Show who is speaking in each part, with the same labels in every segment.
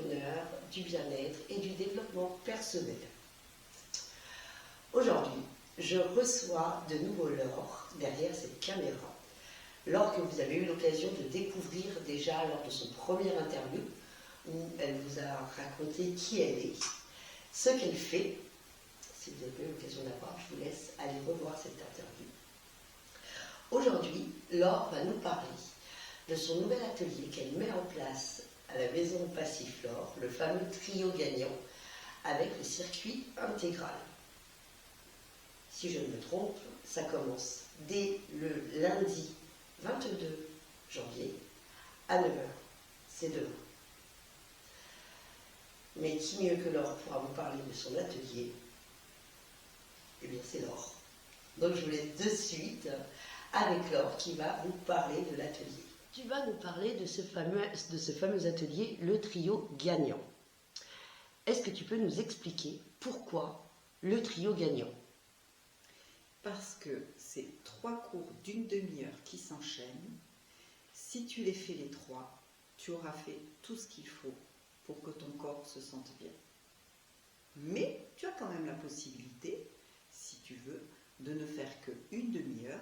Speaker 1: bonheur, du bien-être et du développement personnel. Aujourd'hui, je reçois de nouveau Laure derrière cette caméra. Laure que vous avez eu l'occasion de découvrir déjà lors de son premier interview, où elle vous a raconté qui elle est, ce qu'elle fait. Si vous avez eu l'occasion d'avoir, je vous laisse aller revoir cette interview. Aujourd'hui, Laure va nous parler de son nouvel atelier qu'elle met en place à la maison Passiflore, le fameux trio gagnant avec le circuit intégral. Si je ne me trompe, ça commence dès le lundi 22 janvier à 9 h. C'est demain. Mais qui mieux que Laure pourra vous parler de son atelier? Eh bien, c'est Laure. Donc, je vous laisse de suite avec Laure qui va vous parler de l'atelier. Tu vas nous parler de ce fameux atelier, le trio gagnant. Est-ce que tu peux nous expliquer pourquoi le trio gagnant?
Speaker 2: Parce que c'est 3 cours d'une demi-heure qui s'enchaînent. Si tu les fais les 3, tu auras fait tout ce qu'il faut pour que ton corps se sente bien. Mais tu as quand même la possibilité, si tu veux, de ne faire qu'une demi-heure,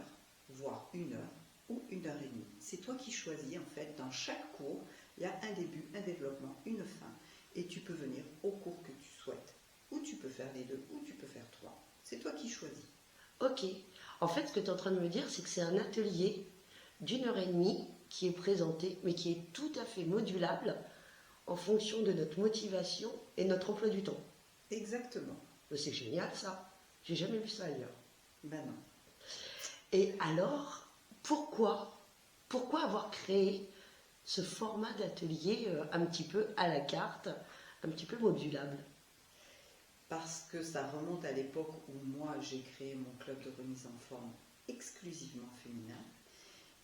Speaker 2: voire 1 heure ou 1 heure et demie. C'est toi qui choisis en fait. Dans chaque cours, il y a un début, un développement, une fin. Et tu peux venir au cours que tu souhaites. Ou tu peux faire les 2, ou tu peux faire 3. C'est toi qui choisis.
Speaker 1: Ok. En fait, ce que tu es en train de me dire, c'est que c'est un atelier d'1 heure et demie qui est présenté, mais qui est tout à fait modulable en fonction de notre motivation et notre emploi du temps.
Speaker 2: Exactement.
Speaker 1: C'est génial ça. J'ai jamais vu ça ailleurs.
Speaker 2: Ben non.
Speaker 1: Et alors, pourquoi avoir créé ce format d'atelier un petit peu à la carte, un petit peu modulable?
Speaker 2: Parce que ça remonte à l'époque où moi j'ai créé mon club de remise en forme exclusivement féminin.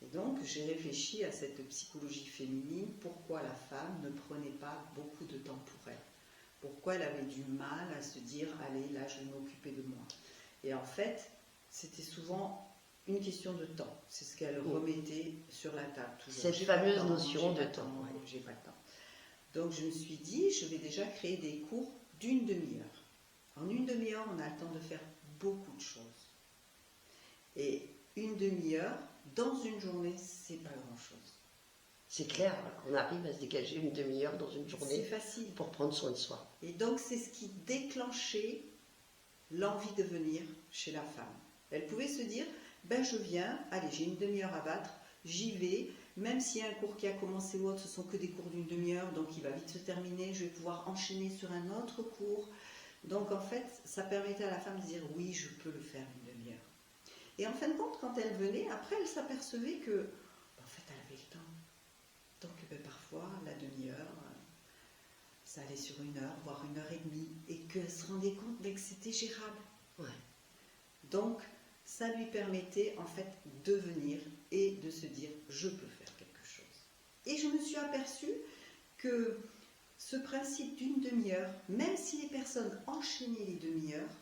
Speaker 2: Et donc j'ai réfléchi à cette psychologie féminine, pourquoi la femme ne prenait pas beaucoup de temps pour elle. Pourquoi elle avait du mal à se dire « allez, là je vais m'occuper de moi ». Et en fait, c'était souvent une question de temps. C'est ce qu'elle remettait sur la table. Toujours.
Speaker 1: Cette fameuse notion de temps.
Speaker 2: J'ai pas le temps. Donc je me suis dit, je vais déjà créer des cours d'une demi-heure. En une demi-heure, on a le temps de faire beaucoup de choses. Et une demi-heure, dans une journée, c'est pas grand-chose.
Speaker 1: C'est clair, on arrive à se dégager une demi-heure dans une journée.
Speaker 2: C'est facile.
Speaker 1: Pour prendre soin de soi.
Speaker 2: Et donc, c'est ce qui déclenchait l'envie de venir chez la femme. Elle pouvait se dire, ben je viens, allez, j'ai une demi-heure à battre, j'y vais, même s'il y a un cours qui a commencé ou autre, ce sont que des cours d'une demi-heure, donc il va vite se terminer, je vais pouvoir enchaîner sur un autre cours. Donc en fait, ça permettait à la femme de dire, oui, je peux le faire une demi-heure. Et en fin de compte, quand elle venait, après elle s'apercevait que, en fait, elle avait le temps. Donc ben, parfois, la demi-heure, ça allait sur 1 heure, voire 1 heure et demie, et qu'elle se rendait compte que c'était gérable.
Speaker 1: Ouais.
Speaker 2: Donc, ça lui permettait en fait de venir et de se dire je peux faire quelque chose. Et je me suis aperçue que ce principe d'une demi-heure, même si les personnes enchaînaient les demi-heures,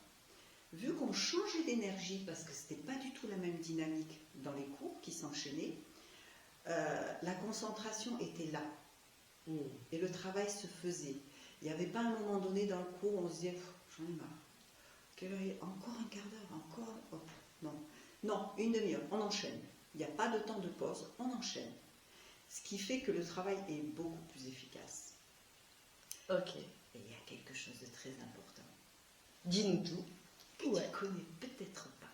Speaker 2: vu qu'on changeait d'énergie, parce que ce n'était pas du tout la même dynamique dans les cours qui s'enchaînaient, la concentration était là. Et le travail se faisait. Il n'y avait pas un moment donné dans le cours où on se disait j'en ai marre. Quelle heure est encore un quart d'heure, encore. Oh, non. Non, une demi-heure, on enchaîne. Il n'y a pas de temps de pause, on enchaîne. Ce qui fait que le travail est beaucoup plus efficace.
Speaker 1: Ok.
Speaker 2: Et il y a quelque chose de très important.
Speaker 1: Dis-nous tout.
Speaker 2: Que tu ne connais peut-être pas.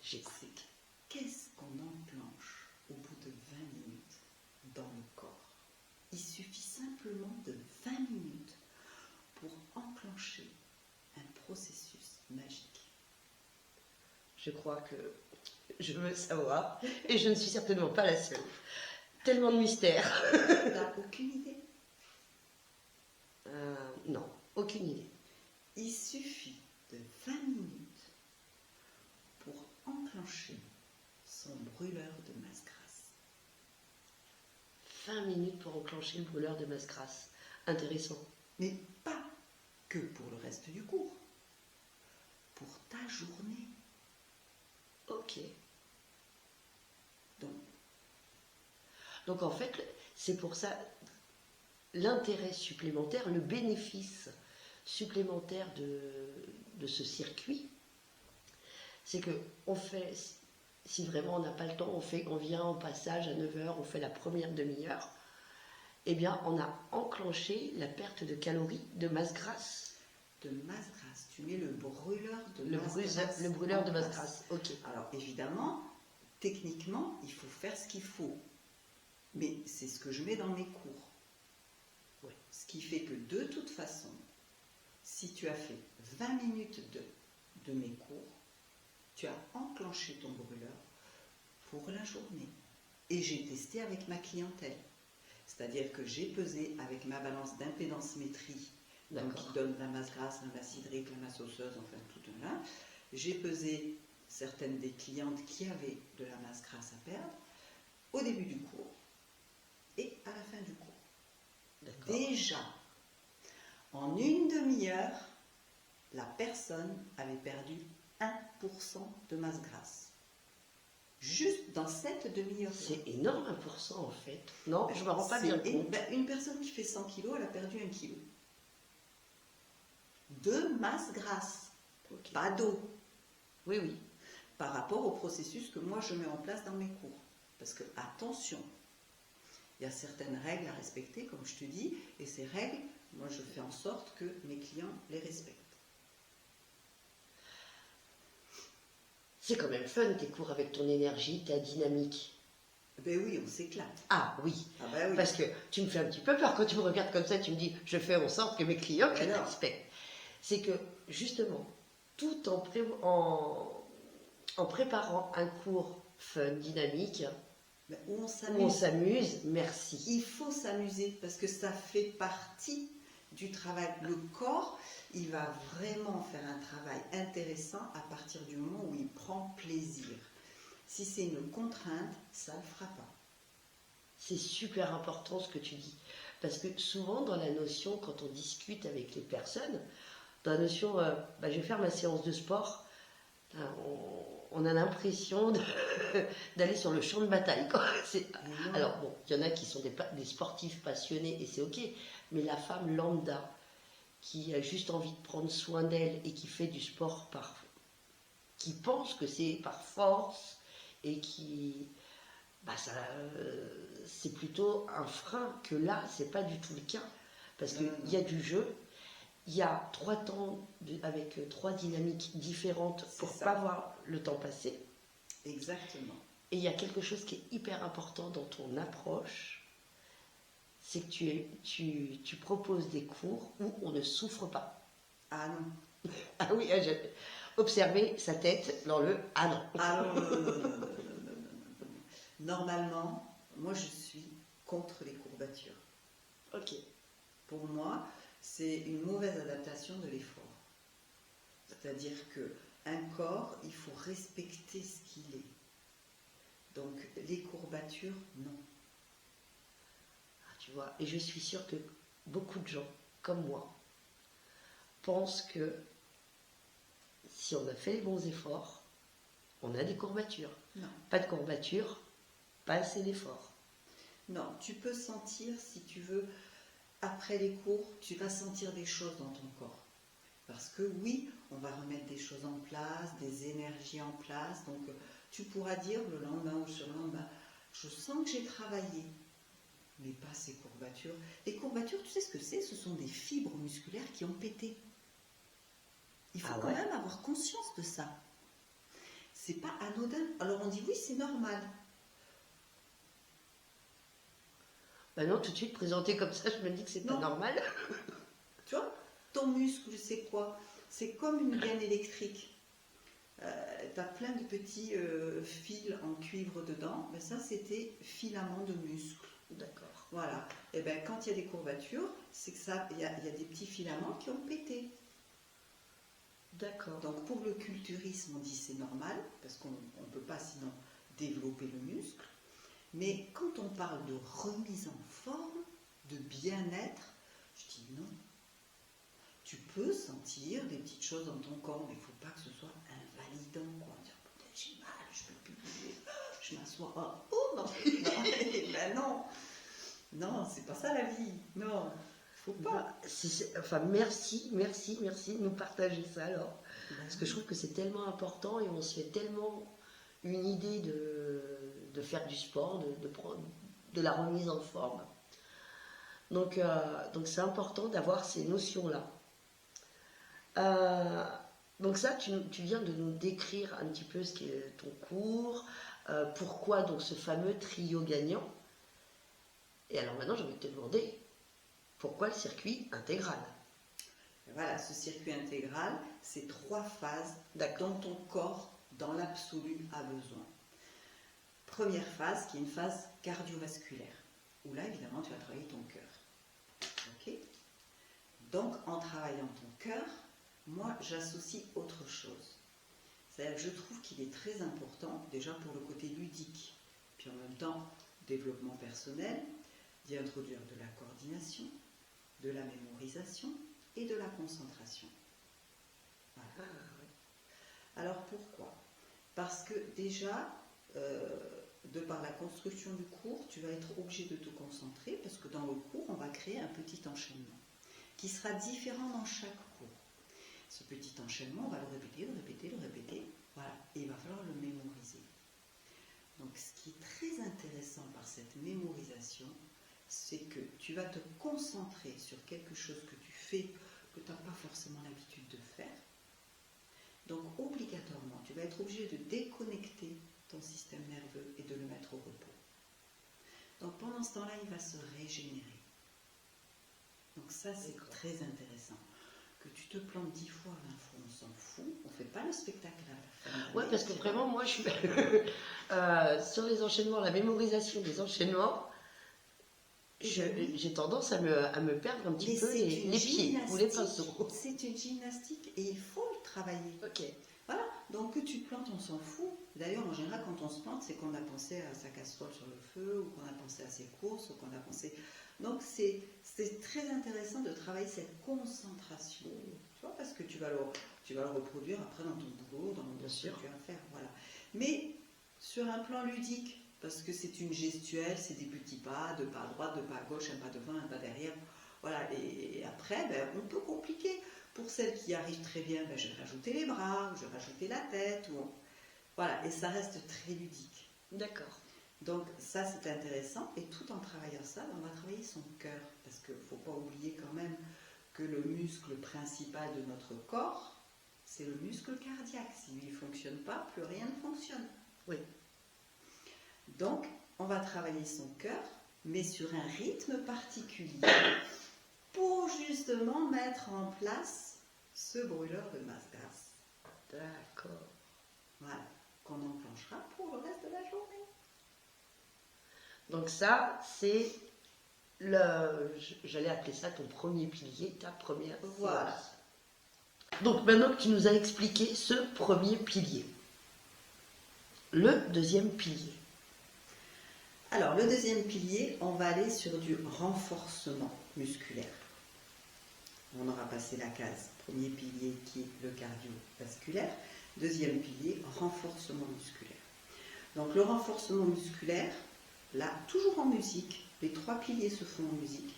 Speaker 2: J'explique. Qu'est-ce qu'on enclenche au bout de 20 minutes dans le corps? Il suffit simplement de 20 minutes pour enclencher un processus magique.
Speaker 1: Je crois que je veux savoir, et je ne suis certainement pas la seule. Tellement de mystères.
Speaker 2: T'as aucune idée?
Speaker 1: Non, aucune idée.
Speaker 2: Il suffit de 20 minutes pour enclencher son brûleur de masse grasse.
Speaker 1: 20 minutes pour enclencher le brûleur de masse grasse. Intéressant.
Speaker 2: Mais pas que pour le reste du cours. Pour ta journée.
Speaker 1: Ok.
Speaker 2: Donc
Speaker 1: Donc en fait, c'est pour ça, l'intérêt supplémentaire, le bénéfice supplémentaire de ce circuit, c'est que on fait, si vraiment on n'a pas le temps, on vient au passage à 9 heures, on fait la première demi-heure, eh bien on a enclenché la perte de calories, de masse grasse.
Speaker 2: De masse grasse, tu mets le brûleur de
Speaker 1: Le
Speaker 2: masse
Speaker 1: brûleur,
Speaker 2: grasse.
Speaker 1: le brûleur de
Speaker 2: en
Speaker 1: masse
Speaker 2: place.
Speaker 1: grasse, ok.
Speaker 2: Alors évidemment, techniquement, il faut faire ce qu'il faut. Mais c'est ce que je mets dans mes cours.
Speaker 1: Ouais.
Speaker 2: Ce qui fait que de toute façon, si tu as fait 20 minutes de mes cours, tu as enclenché ton brûleur pour la journée. Et j'ai testé avec ma clientèle. C'est-à-dire que j'ai pesé avec ma balance d'impédance-métrie, donc qui donne la masse grasse, la masse hydrique, la masse osseuse, enfin tout un là. J'ai pesé certaines des clientes qui avaient de la masse grasse à perdre au début du cours et à la fin du cours. Déjà, en une demi-heure, la personne avait perdu 1% de masse grasse. Juste dans cette demi-heure.
Speaker 1: C'est énorme, 1% en fait. Non, je ne me rends pas bien compte.
Speaker 2: Une personne qui fait 100 kg, elle a perdu 1 kg. De masse grasse,
Speaker 1: Okay.
Speaker 2: pas d'eau.
Speaker 1: Oui, oui.
Speaker 2: Par rapport au processus que moi je mets en place dans mes cours. Parce que, attention, il y a certaines règles à respecter, comme je te dis, et ces règles, moi je fais en sorte que mes clients les respectent.
Speaker 1: C'est quand même fun tes cours avec ton énergie, ta dynamique.
Speaker 2: Ben oui, on s'éclate.
Speaker 1: Ah oui.
Speaker 2: Ah ben oui.
Speaker 1: Parce que tu me fais un petit peu peur quand tu me regardes comme ça, tu me dis je fais en sorte que mes clients te respectent. C'est que justement, tout en préparant un cours fun, dynamique,
Speaker 2: ben, où
Speaker 1: on s'amuse, merci.
Speaker 2: Il faut s'amuser parce que ça fait partie du travail. Le corps, il va vraiment faire un travail intéressant à partir du moment où il prend plaisir. Si c'est une contrainte, ça ne le fera pas.
Speaker 1: C'est super important ce que tu dis. Parce que souvent dans la notion, quand on discute avec les personnes, dans la notion, je vais faire ma séance de sport, on a l'impression d'aller sur le champ de bataille. Quoi. Alors bon, il y en a qui sont des sportifs passionnés et c'est ok, mais la femme lambda qui a juste envie de prendre soin d'elle et qui fait du sport qui pense que c'est par force et qui... c'est plutôt un frein que là, c'est pas du tout le cas. Parce qu'il y a du jeu, il y a 3 temps avec 3 dynamiques différentes pour pas voir le temps passer.
Speaker 2: Exactement.
Speaker 1: Et il y a quelque chose qui est hyper important dans ton approche, c'est que tu proposes des cours où on ne souffre pas.
Speaker 2: Ah non.
Speaker 1: Ah oui, j'ai observé sa tête dans le « ah non ».
Speaker 2: Ah non. Normalement, moi je suis contre les courbatures.
Speaker 1: Ok.
Speaker 2: Pour moi, c'est une mauvaise adaptation de l'effort. C'est-à-dire qu'un corps, il faut respecter ce qu'il est. Donc les courbatures, non.
Speaker 1: Ah, tu vois, et je suis sûre que beaucoup de gens, comme moi, pensent que si on a fait les bons efforts, on a des courbatures.
Speaker 2: Non.
Speaker 1: Pas de courbatures, pas assez d'efforts.
Speaker 2: Non, tu peux sentir, si tu veux, après les cours, tu vas sentir des choses dans ton corps. Parce que oui, on va remettre des choses en place, des énergies en place. Donc tu pourras dire le lendemain ou le surlendemain, je sens que j'ai travaillé, mais pas ces courbatures. Les courbatures, tu sais ce que c'est? Ce sont des fibres musculaires qui ont pété. Il faut quand même avoir conscience de ça. C'est pas anodin. Alors on dit oui, c'est normal.
Speaker 1: Ben non, tout de suite présenté comme ça, je me dis que c'est pas normal.
Speaker 2: Tu vois, ton muscle, c'est quoi? C'est comme une gaine électrique. Tu as plein de petits fils en cuivre dedans. Ben ça, c'était filaments de muscle.
Speaker 1: D'accord.
Speaker 2: Voilà. Et ben quand il y a des courbatures, c'est que ça, il y a des petits filaments qui ont pété.
Speaker 1: D'accord.
Speaker 2: Donc pour le culturisme, on dit c'est normal, parce qu'on ne peut pas sinon développer le muscle. Mais quand on parle de remise en forme, de bien-être, je dis non. Tu peux sentir des petites choses dans ton corps, mais il ne faut pas que ce soit invalidant. Quoi. Dire, peut-être j'ai mal, je ne peux plus bouger, je m'assois. Oh non, non. Ben non. Non, c'est pas ça la vie. Non, faut pas.
Speaker 1: Enfin, merci de nous partager ça alors. Parce que je trouve que c'est tellement important et on se fait tellement une idée de faire du sport, de prendre de la remise en forme. Donc c'est important d'avoir ces notions-là. Donc ça, tu viens de nous décrire un petit peu ce qu'est ton cours, pourquoi donc ce fameux trio gagnant. Et alors maintenant, j'ai envie de te demander, pourquoi le circuit intégral?
Speaker 2: Voilà, ce circuit intégral, c'est 3 phases dont ton corps, dans l'absolu, a besoin. Première phase, qui est une phase cardiovasculaire, où là, évidemment, tu vas travailler ton cœur. Ok? Donc, en travaillant ton cœur, moi, j'associe autre chose. C'est-à-dire que je trouve qu'il est très important, déjà pour le côté ludique, puis en même temps, développement personnel, d'y introduire de la coordination, de la mémorisation et de la concentration. Voilà. Alors pourquoi? Parce que déjà, de par la construction du cours, tu vas être obligé de te concentrer, parce que dans le cours, on va créer un petit enchaînement qui sera différent dans chaque cours. Ce petit enchaînement, on va le répéter, voilà, et il va falloir le mémoriser. Donc ce qui est très intéressant par cette mémorisation, c'est que tu vas te concentrer sur quelque chose que tu fais, que tu n'as pas forcément l'habitude de faire. Donc obligatoirement, tu vas être obligé de déconnecter ton système nerveux et de le mettre au repos. Donc pendant ce temps-là, il va se régénérer. Donc ça, c'est très intéressant. Que tu te plantes 10 fois, 20 fois, on s'en fout. On ne fait pas le spectacle à la fin.
Speaker 1: Ouais, parce que vraiment, moi, je suis sur les enchaînements, la mémorisation des enchaînements, j'ai tendance à me perdre un petit peu les pieds ou les pinceaux.
Speaker 2: C'est une gymnastique et il faut le travailler.
Speaker 1: Ok.
Speaker 2: Voilà, donc que tu te plantes, on s'en fout. D'ailleurs, en général, quand on se plante, c'est qu'on a pensé à sa casserole sur le feu, ou qu'on a pensé à ses courses, ou qu'on a pensé... Donc, c'est très intéressant de travailler cette concentration, tu vois, parce que tu vas le reproduire après dans ton boulot, dans ce que tu vas faire, voilà. Mais sur un plan ludique, parce que c'est une gestuelle, c'est des petits pas, 2 pas à droite, 2 pas à gauche, un pas devant, un pas derrière, voilà. Et après, on peut compliquer. Pour celles qui arrivent très bien, je vais rajouter les bras, je vais rajouter la tête, voilà, et ça reste très ludique.
Speaker 1: D'accord.
Speaker 2: Donc ça, c'est intéressant, et tout en travaillant ça, on va travailler son cœur, parce qu'il ne faut pas oublier quand même que le muscle principal de notre corps, c'est le muscle cardiaque. Si lui ne fonctionne pas, plus rien ne fonctionne.
Speaker 1: Oui.
Speaker 2: Donc, on va travailler son cœur, mais sur un rythme particulier, pour justement mettre en place ce brûleur de masse grasse.
Speaker 1: D'accord.
Speaker 2: Voilà, qu'on enclenchera pour le reste de la journée.
Speaker 1: Donc ça, c'est j'allais appeler ça ton premier pilier, ta première séance.
Speaker 2: Voilà.
Speaker 1: Donc maintenant que tu nous as expliqué ce premier pilier, le deuxième pilier.
Speaker 2: Alors, le deuxième pilier, on va aller sur du renforcement musculaire. On aura passé la case. Premier pilier qui est le cardiovasculaire. Deuxième pilier, renforcement musculaire. Donc, le renforcement musculaire, là, toujours en musique, les 3 piliers se font en musique.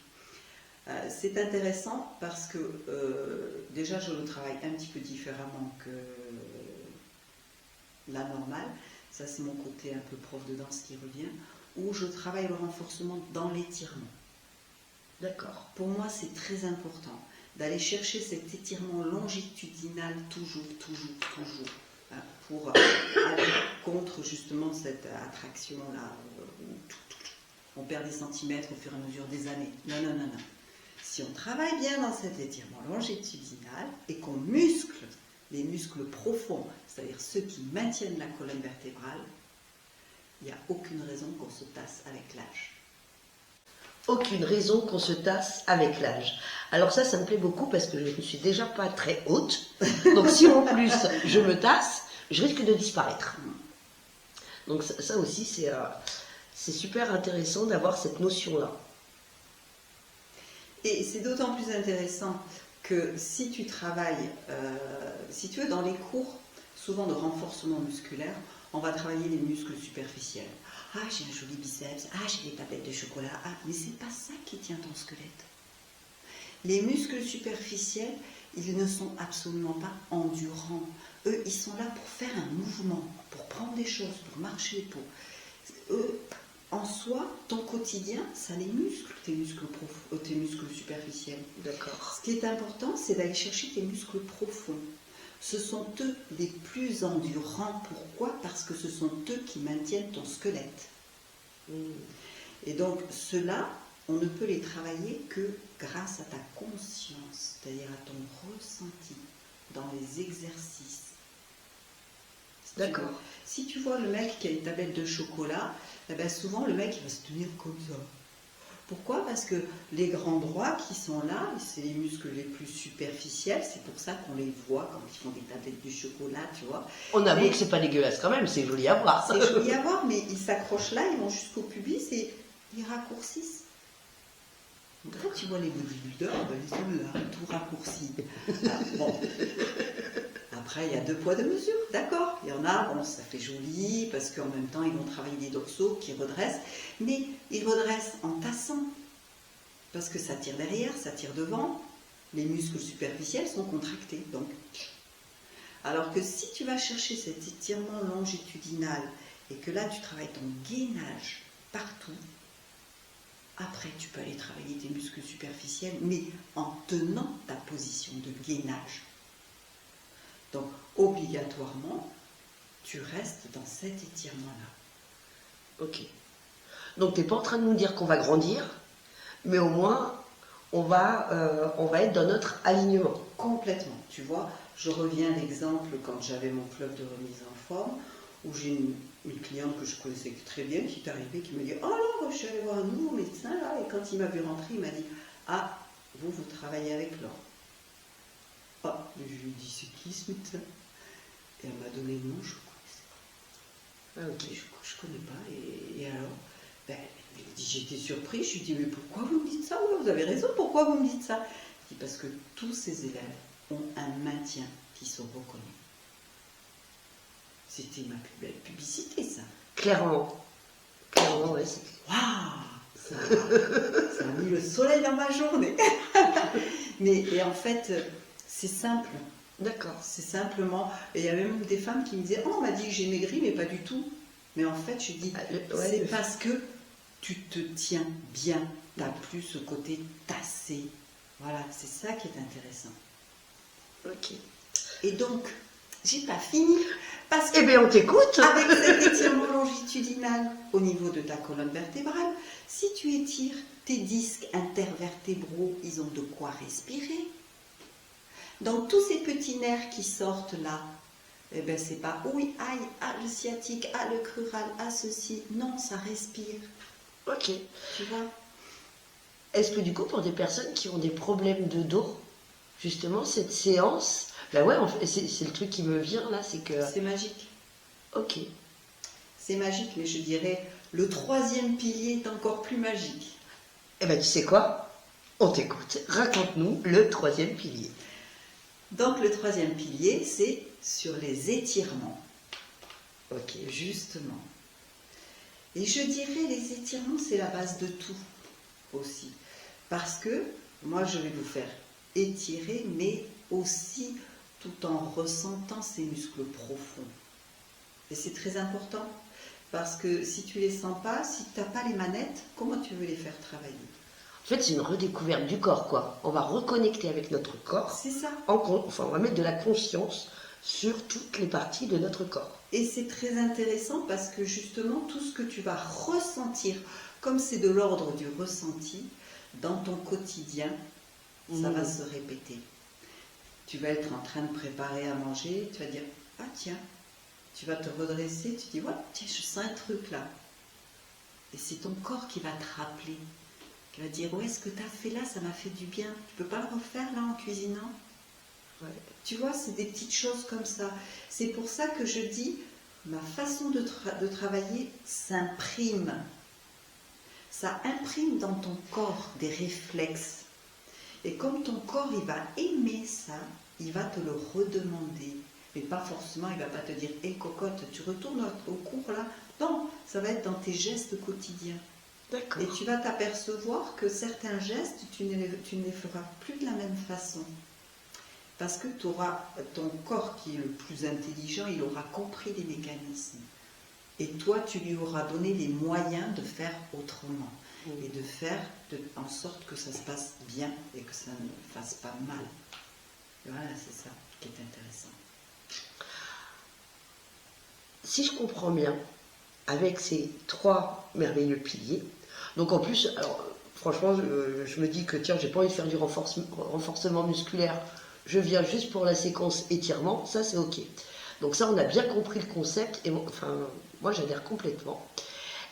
Speaker 2: C'est intéressant parce que déjà, je le travaille un petit peu différemment que la normale. Ça, c'est mon côté un peu prof de danse qui revient. Où je travaille le renforcement dans l'étirement.
Speaker 1: D'accord.
Speaker 2: Pour moi, c'est très important d'aller chercher cet étirement longitudinal toujours, pour aller contre justement cette attraction-là. On perd des centimètres au fur et à mesure des années. Non. Si on travaille bien dans cet étirement longitudinal et qu'on muscle les muscles profonds, c'est-à-dire ceux qui maintiennent la colonne vertébrale, il n'y a aucune raison qu'on se tasse avec l'âge.
Speaker 1: Aucune raison qu'on se tasse avec l'âge. Alors ça me plaît beaucoup parce que je ne suis déjà pas très haute. Donc si en plus je me tasse, je risque de disparaître. Donc ça aussi, c'est super intéressant d'avoir cette notion-là.
Speaker 2: Et c'est d'autant plus intéressant que si tu travailles, si tu es dans les cours, souvent de renforcement musculaire, on va travailler les muscles superficiels. Ah, j'ai un joli biceps, ah, j'ai des tablettes de chocolat, ah, mais c'est pas ça qui tient ton squelette. Les muscles superficiels, ils ne sont absolument pas endurants. Eux, ils sont là pour faire un mouvement, pour prendre des choses, pour marcher, pour... Eux, en soi, ton quotidien, ça les muscle, tes muscles superficiels.
Speaker 1: D'accord.
Speaker 2: Ce qui est important, c'est d'aller chercher tes muscles profonds. Ce sont eux les plus endurants. Pourquoi? Parce que ce sont eux qui maintiennent ton squelette. Et donc, ceux-là, on ne peut les travailler que grâce à ta conscience, c'est-à-dire à ton ressenti dans les exercices.
Speaker 1: D'accord.
Speaker 2: Si tu vois le mec qui a une tablette de chocolat, eh ben souvent le mec il va se tenir comme ça. Pourquoi? Parce que les grands droits qui sont là, c'est les muscles les plus superficiels, c'est pour ça qu'on les voit quand ils font des tablettes de chocolat, tu vois.
Speaker 1: On avoue que c'est pas dégueulasse quand même, c'est joli à voir.
Speaker 2: C'est joli à voir, mais ils s'accrochent là, ils vont jusqu'au pubis et ils raccourcissent. Donc quand tu vois les bodybuilders, ben, ils sont là, tout raccourcis. Ah, bon. Après, il y a 2 poids 2 mesures, d'accord. Il y en a, bon, ça fait joli, parce qu'en même temps, ils vont travailler des dorsaux qui redressent, mais ils redressent en tassant, parce que ça tire derrière, ça tire devant, les muscles superficiels sont contractés, donc. Alors que si tu vas chercher cet étirement longitudinal, et que là, tu travailles ton gainage partout, après, tu peux aller travailler tes muscles superficiels, mais en tenant ta position de gainage. Donc, obligatoirement, tu restes dans cet étirement-là.
Speaker 1: Ok. Donc, tu n'es pas en train de nous dire qu'on va grandir, mais au moins, on va être dans notre alignement.
Speaker 2: Complètement. Tu vois, je reviens à l'exemple quand j'avais mon club de remise en forme, où j'ai une cliente que je connaissais très bien qui est arrivée, qui me dit « Oh non, je suis allée voir un nouveau médecin là, et quand il m'a vu rentrer, il m'a dit « Ah, vous travaillez avec Laure. » Ah, je lui ai dit, c'est qui ce médecin? Et elle m'a donné le nom, je ne connaissais pas.
Speaker 1: Ah, ok.
Speaker 2: Je ne connais pas. Et alors, ben, elle m'a dit, j'étais surprise. Je lui ai dit, mais pourquoi vous me dites ça? Vous avez raison, pourquoi vous me dites ça? Je dis, parce que tous ces élèves ont un maintien qui se reconnaît. C'était ma plus belle publicité, ça.
Speaker 1: Clairement. Clairement, oui.
Speaker 2: Waouh! Ça a mis le soleil dans ma journée. Mais, et en fait, c'est simple.
Speaker 1: D'accord.
Speaker 2: C'est simplement... Et il y a même des femmes qui me disaient « Oh, on m'a dit que j'ai maigri, mais pas du tout. » Mais en fait, je dis c'est parce que tu te tiens bien. Tu n'as plus ce côté tassé. Voilà, c'est ça qui est intéressant.
Speaker 1: Ok.
Speaker 2: Et donc, j'ai pas fini. Parce que
Speaker 1: eh bien, on t'écoute.
Speaker 2: avec cet étirement longitudinal au niveau de ta colonne vertébrale, si tu étires tes disques intervertébraux, ils ont de quoi respirer. Donc tous ces petits nerfs qui sortent là, eh ben c'est pas oui, aïe, ah le sciatique, ah le crural, ah ceci. Non, ça respire.
Speaker 1: Ok.
Speaker 2: Tu vois?
Speaker 1: Est-ce que du coup, pour des personnes qui ont des problèmes de dos, justement, cette séance, ben ouais, en fait, c'est le truc qui me vient là, c'est que...
Speaker 2: C'est magique.
Speaker 1: Ok.
Speaker 2: C'est magique, mais je dirais, le 3e pilier est encore plus magique.
Speaker 1: Eh ben, tu sais quoi? On t'écoute. Raconte-nous le 3e pilier.
Speaker 2: Donc le 3e pilier, c'est sur les étirements.
Speaker 1: Ok.
Speaker 2: Justement. Et je dirais, les étirements, c'est la base de tout aussi. Parce que, moi, je vais vous faire étirer, mais aussi tout en ressentant ces muscles profonds. Et c'est très important. Parce que si tu ne les sens pas, si tu n'as pas les manettes, comment tu veux les faire travailler?
Speaker 1: En fait, c'est une redécouverte du corps, quoi. On va reconnecter avec notre corps.
Speaker 2: C'est ça.
Speaker 1: Enfin, on va mettre de la conscience sur toutes les parties de notre corps.
Speaker 2: Et c'est très intéressant parce que justement, tout ce que tu vas ressentir, comme c'est de l'ordre du ressenti, dans ton quotidien, ça va se répéter. Tu vas être en train de préparer à manger, tu vas dire, ah tiens, tu vas te redresser, tu dis, ouais, tiens, je sens un truc là. Et c'est ton corps qui va te rappeler, qui va dire, ouais, ce que tu as fait là, ça m'a fait du bien. Tu peux pas le refaire là en cuisinant?
Speaker 1: Ouais.
Speaker 2: Tu vois, c'est des petites choses comme ça. C'est pour ça que je dis, ma façon de travailler s'imprime. Ça imprime dans ton corps des réflexes. Et comme ton corps, il va aimer ça, il va te le redemander. Mais pas forcément, il ne va pas te dire, hé cocotte, tu retournes au cours là? important, ça va être dans tes gestes quotidiens.
Speaker 1: D'accord.
Speaker 2: Et tu vas t'apercevoir que certains gestes, tu ne les feras plus de la même façon. Parce que tu auras ton corps qui est le plus intelligent, il aura compris les mécanismes. Et toi, tu lui auras donné les moyens de faire autrement. Et de faire en sorte que ça se passe bien et que ça ne fasse pas mal. Voilà, c'est ça qui est intéressant.
Speaker 1: Si je comprends bien, avec ces 3 merveilleux piliers, donc en plus, alors franchement, je me dis que tiens, j'ai pas envie de faire du renforcement musculaire, je viens juste pour la séquence étirement, ça c'est ok. Donc ça, on a bien compris le concept, et enfin, moi j'adhère complètement.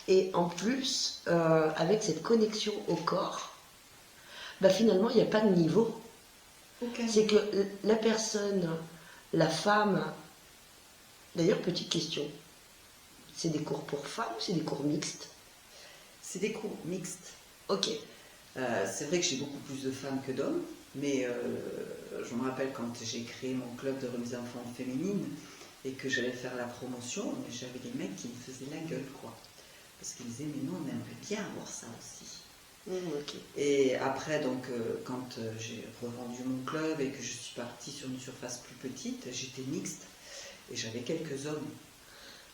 Speaker 1: Et en plus, avec cette connexion au corps, bah finalement, il n'y a pas de niveau. C'est que la personne, la femme, d'ailleurs, petite question, c'est des cours pour femmes ou c'est des cours mixtes?
Speaker 2: C'est des cours mixtes.
Speaker 1: Ok.
Speaker 2: C'est vrai que j'ai beaucoup plus de femmes que d'hommes, mais je me rappelle quand j'ai créé mon club de remise en forme féminine et que j'allais faire la promotion, j'avais des mecs qui me faisaient la gueule, quoi. Parce qu'ils disaient, mais nous, on aimerait bien avoir ça aussi.
Speaker 1: Ok.
Speaker 2: Et après, donc, quand j'ai revendu mon club et que je suis partie sur une surface plus petite, j'étais mixte et j'avais quelques hommes.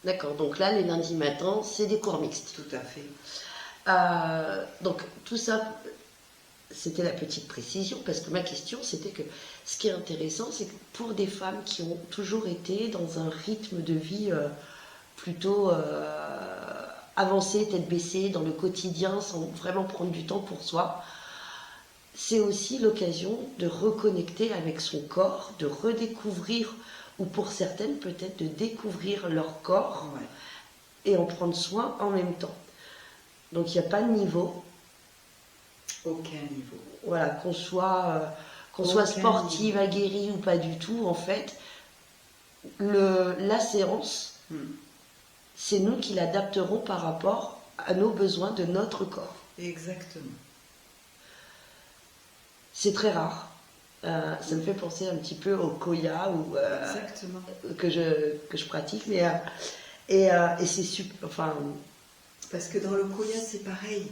Speaker 1: D'accord, donc là, les lundis matins, c'est des cours mixtes.
Speaker 2: Tout à fait.
Speaker 1: Donc, tout ça, c'était la petite précision, parce que ma question, c'était que ce qui est intéressant, c'est que pour des femmes qui ont toujours été dans un rythme de vie plutôt avancé, tête baissée, dans le quotidien, sans vraiment prendre du temps pour soi, c'est aussi l'occasion de reconnecter avec son corps, de redécouvrir, ou pour certaines peut-être de découvrir leur corps, et en prendre soin en même temps. Donc il n'y a pas de niveau.
Speaker 2: Aucun niveau.
Speaker 1: Voilà, qu'on soit sportive, aguerrie ou pas du tout, en fait, la séance, c'est nous qui l'adapterons par rapport à nos besoins de notre corps.
Speaker 2: Exactement. C'est
Speaker 1: très rare. Ça me fait penser un petit peu au Koya que je pratique, mais et c'est super. Enfin,
Speaker 2: parce que dans le Koya c'est pareil.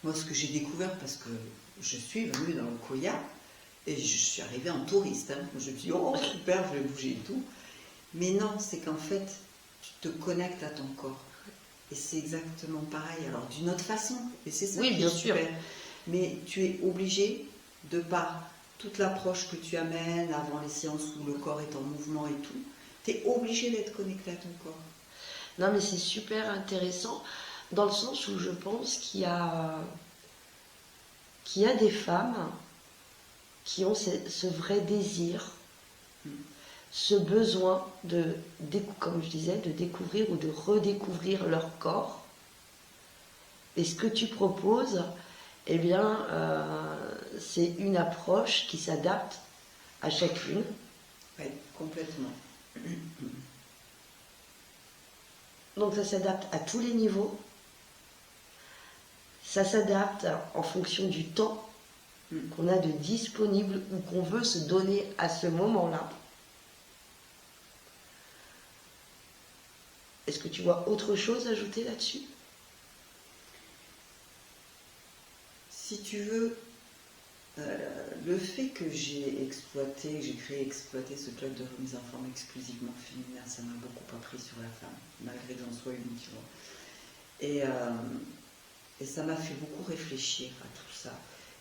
Speaker 2: Moi, ce que j'ai découvert, parce que je suis venue dans le Koya et je suis arrivée en touriste. Je me suis dit, oh super, je vais bouger et tout. Mais non, c'est qu'en fait, tu te connectes à ton corps. Et c'est exactement pareil, alors d'une autre façon. Et c'est ça qui est super. Mais tu es obligé, de par toute l'approche que tu amènes avant les séances où le corps est en mouvement et tout, tu es obligé d'être connecté à ton corps.
Speaker 1: Non, mais c'est super intéressant, dans le sens où je pense qu'il y a des femmes qui ont ce vrai désir, ce besoin comme je disais, de découvrir ou de redécouvrir leur corps. Et ce que tu proposes, eh bien, c'est une approche qui s'adapte à chacune.
Speaker 2: Oui, complètement.
Speaker 1: Donc ça s'adapte à tous les niveaux. Ça s'adapte en fonction du temps qu'on a de disponible ou qu'on veut se donner à ce moment-là. Est-ce que tu vois autre chose à ajouter là-dessus?
Speaker 2: Si tu veux, le fait que j'ai créé et exploité ce club de remise en forme exclusivement féminin, ça m'a beaucoup appris sur la femme, malgré que j'en sois une, tu vois. Et ça m'a fait beaucoup réfléchir à tout ça.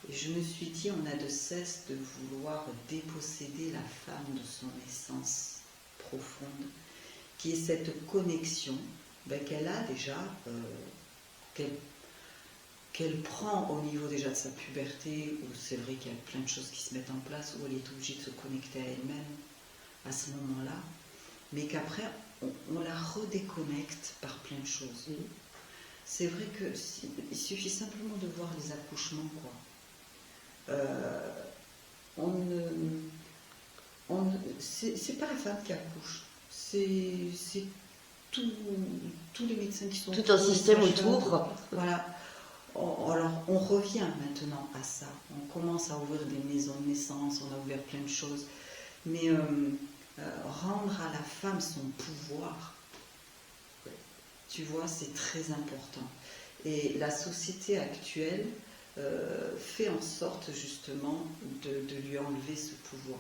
Speaker 2: Et je me suis dit, on a de cesse de vouloir déposséder la femme de son essence profonde, qui est cette connexion qu'elle a déjà, qu'elle prend au niveau déjà de sa puberté, où c'est vrai qu'il y a plein de choses qui se mettent en place, où elle est obligée de se connecter à elle-même à ce moment-là, mais qu'après, on la redéconnecte par plein de choses. C'est vrai qu'il suffit simplement de voir les accouchements, quoi. C'est pas la femme qui accouche, c'est tous les médecins qui sont...
Speaker 1: Tout un système autour.
Speaker 2: Voilà. Alors, on revient maintenant à ça. On commence à ouvrir des maisons de naissance, on a ouvert plein de choses. Mais rendre à la femme son pouvoir Tu vois, c'est très important. Et la société actuelle fait en sorte justement de lui enlever ce pouvoir.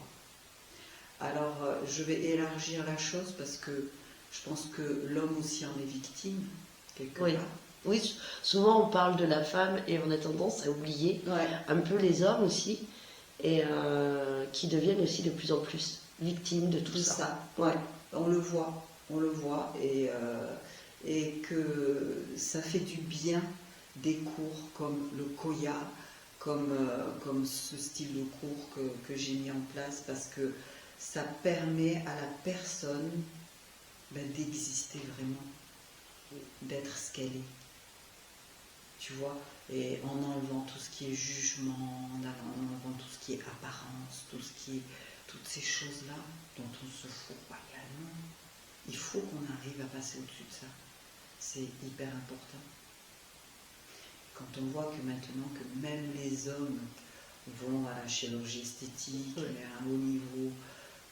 Speaker 2: Alors, je vais élargir la chose parce que je pense que l'homme aussi en est victime, quelque
Speaker 1: Oui.
Speaker 2: part.
Speaker 1: Oui, souvent on parle de la femme et on a tendance à oublier
Speaker 2: Ouais.
Speaker 1: un peu les hommes aussi, et qui deviennent aussi de plus en plus victimes de tout ça.
Speaker 2: Ouais. On le voit, et que ça fait du bien des cours comme le Koya, comme ce style de cours que j'ai mis en place, parce que ça permet à la personne d'exister vraiment, d'être ce qu'elle est. Tu vois, et en enlevant tout ce qui est jugement, en enlevant tout ce qui est apparence, toutes ces choses-là dont on se fout royalement. Il faut qu'on arrive à passer au-dessus de ça. C'est hyper important. Quand on voit que maintenant que même les hommes vont à la chirurgie esthétique, mais à un haut niveau,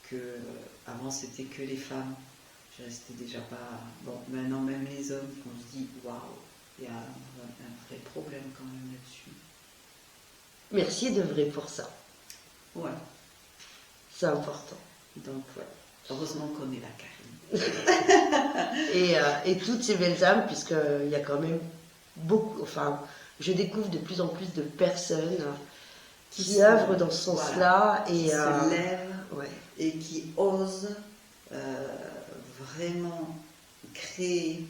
Speaker 2: que avant c'était que les femmes, je restais déjà pas. Bon, maintenant même les hommes, on se dit waouh, il y a un vrai problème quand même là-dessus.
Speaker 1: Merci d'œuvrer pour ça.
Speaker 2: Ouais.
Speaker 1: C'est important.
Speaker 2: Donc ouais. Heureusement qu'on est là, Karine.
Speaker 1: Et toutes ces belles âmes, puisqu'il y a quand même beaucoup, enfin, je découvre de plus en plus de personnes qui œuvrent dans ce sens-là,
Speaker 2: qui se lèvent,
Speaker 1: ouais.
Speaker 2: et qui osent vraiment créer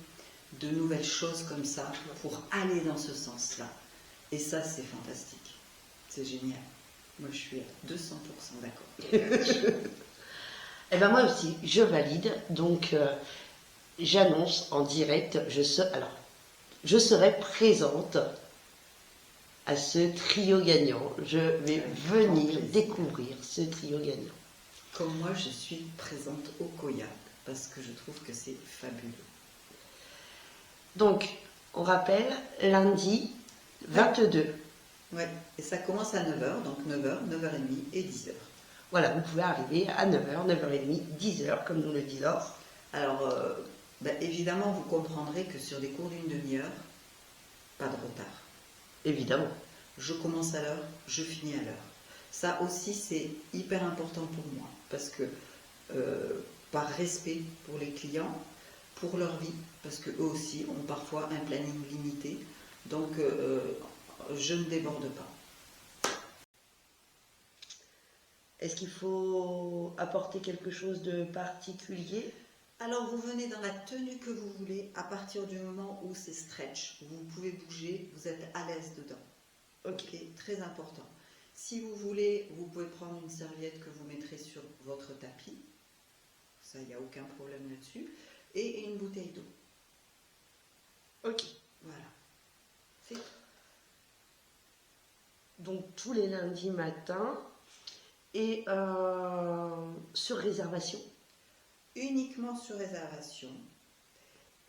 Speaker 2: de nouvelles choses comme ça pour aller dans ce sens-là. Et ça, c'est fantastique. C'est génial. Moi, je suis à 200% d'accord.
Speaker 1: Et ben moi aussi, je valide. Donc, j'annonce en direct, je serai présente à ce trio gagnant. Je vais venir découvrir ce trio gagnant.
Speaker 2: Comme moi, je suis présente au Koya, parce que je trouve que c'est fabuleux.
Speaker 1: Donc, on rappelle, lundi 22.
Speaker 2: Ouais, et ça commence à 9h, donc 9h, 9h30 et 10h.
Speaker 1: Voilà, vous pouvez arriver à 9h, 9h30, 10h, comme nous le dit Laure.
Speaker 2: Alors, évidemment, vous comprendrez que sur des cours d'une demi-heure, pas de retard.
Speaker 1: Évidemment.
Speaker 2: Je commence à l'heure, je finis à l'heure. Ça aussi, c'est hyper important pour moi, parce que par respect pour les clients, pour leur vie, parce qu'eux aussi ont parfois un planning limité, donc je ne déborde pas.
Speaker 1: Est-ce qu'il faut apporter quelque chose de particulier?
Speaker 2: Alors vous venez dans la tenue que vous voulez, à partir du moment où c'est stretch, vous pouvez bouger, vous êtes à l'aise dedans. Ok, très important. Si vous voulez, vous pouvez prendre une serviette que vous mettrez sur votre tapis, ça, il n'y a aucun problème là-dessus, et une bouteille d'eau.
Speaker 1: Ok.
Speaker 2: Voilà. C'est tout.
Speaker 1: Donc tous les lundis matin et sur réservation.
Speaker 2: Uniquement sur réservation.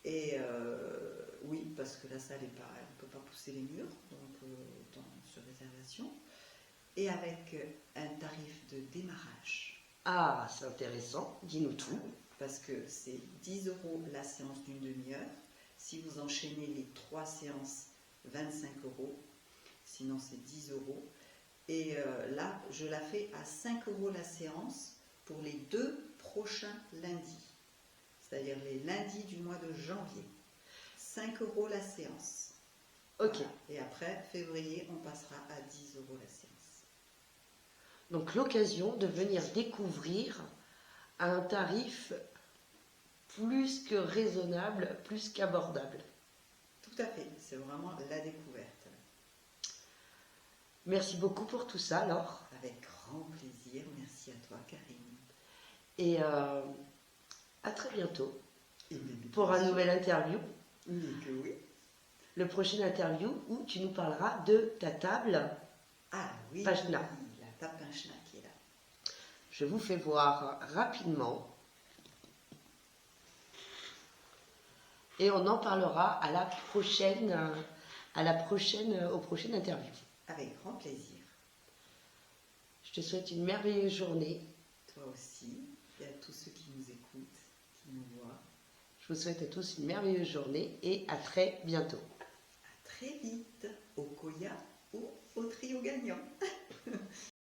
Speaker 2: Et oui, parce que la salle elle ne peut pas pousser les murs, donc sur réservation. Et avec un tarif de démarrage.
Speaker 1: Ah, c'est intéressant, dis-nous tout.
Speaker 2: Parce que c'est 10 € la séance d'une demi-heure. Si vous enchaînez les 3 séances, 25 €. Sinon, c'est 10 €. Et là, je la fais à 5 € la séance pour les 2 prochains lundis. C'est-à-dire les lundis du mois de janvier. 5 € la séance.
Speaker 1: Ok.
Speaker 2: Voilà. Et après, février, on passera à 10 € la séance.
Speaker 1: Donc l'occasion de venir découvrir à un tarif plus que raisonnable, plus qu'abordable.
Speaker 2: Tout à fait, c'est vraiment la découverte.
Speaker 1: Merci beaucoup pour tout ça, Laure.
Speaker 2: Avec grand plaisir, merci à toi, Karine.
Speaker 1: Et à très bientôt pour un nouvel interview.
Speaker 2: Oui.
Speaker 1: Le prochain interview où tu nous parleras de ta table.
Speaker 2: Ah oui,
Speaker 1: Pachna.
Speaker 2: La table Pachna qui est là.
Speaker 1: Je vous fais voir rapidement. Et on en parlera au prochain interview.
Speaker 2: Avec grand plaisir.
Speaker 1: Je te souhaite une merveilleuse journée.
Speaker 2: Toi aussi, et à tous ceux qui nous écoutent, qui nous voient.
Speaker 1: Je vous souhaite à tous une merveilleuse journée et à très bientôt.
Speaker 2: À très vite, au Koya ou au trio gagnant.